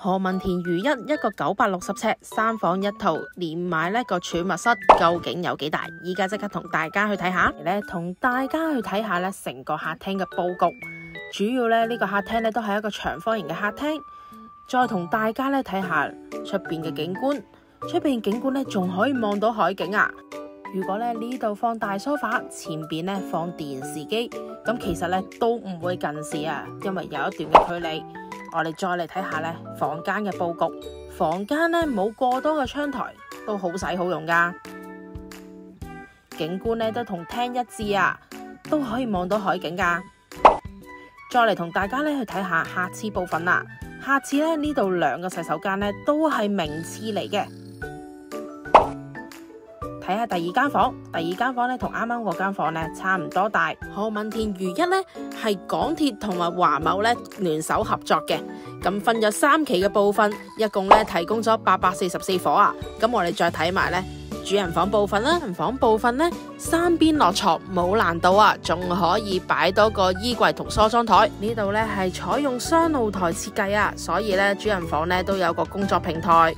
何文田如一個960尺3房1套，連埋呢個儲物室，究竟有幾大？依家即刻同大家去睇下。同大家去睇下呢成個客廳嘅佈局。主要呢個客廳呢都係一個長方形嘅客廳。再同大家呢睇下出邊嘅景觀。出邊景觀呢仲可以望到海景啊！如果呢度放大梳化，前邊呢放電視機，咁其實呢都唔會近視啊，因為有一段嘅距離。我哋再嚟睇下呢房間嘅佈局。房間呢冇過多嘅窗台，都好使好用噶。景觀呢都同廳一致啊，都可以望到海景噶。再嚟同大家呢去睇下客廁部分啦。客廁呢度2個洗手間呢都係名廁嚟嘅。睇下第二間房，第二間房呢同啱啱嗰間房呢差唔多大。何文田如一呢係港鐵同埋華懋呢聯手合作嘅，咁分咗3期嘅部分，一共呢提供咗844伙啊。咁我哋再睇埋呢主人房部分啦。主人房部分呢3邊落床冇難度啊，仲可以擺多個衣櫃同梳妝台。呢度呢係採用雙露台設計啊，所以呢主人房呢都有個工作平台。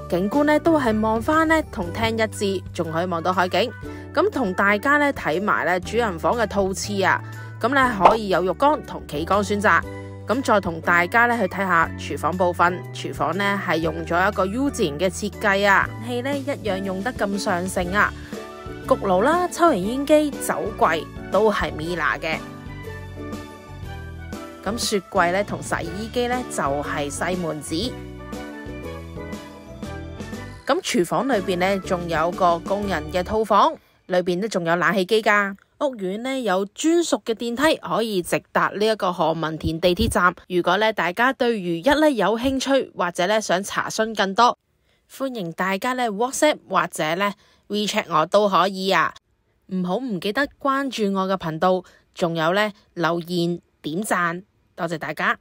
景觀呢都係望翻呢同廳一致，仲可以望到海景。咁同大家呢睇埋呢主人房嘅套廁啊，咁呢可以有浴缸同企缸選擇。咁再同大家呢去睇下廚房部分。廚房呢係用咗一個 U 字型嘅設計啊，氣呢一樣用得咁上乘啊。焗爐啦、抽油煙機、酒櫃都係米娜嘅。咁雪櫃呢同洗衣機呢就係西門子。咁廚房裏邊呢，仲有個工人嘅套房，裏邊呢仲有冷氣機噶。屋苑呢有專屬嘅電梯，可以直達呢一個何文田地鐵站。如果呢大家對如一呢有興趣，或者呢想查詢更多，歡迎大家呢 WhatsApp 或者呢 WeChat 我都可以啊。唔記得關注我嘅頻道，仲有呢留言點讚，多謝大家。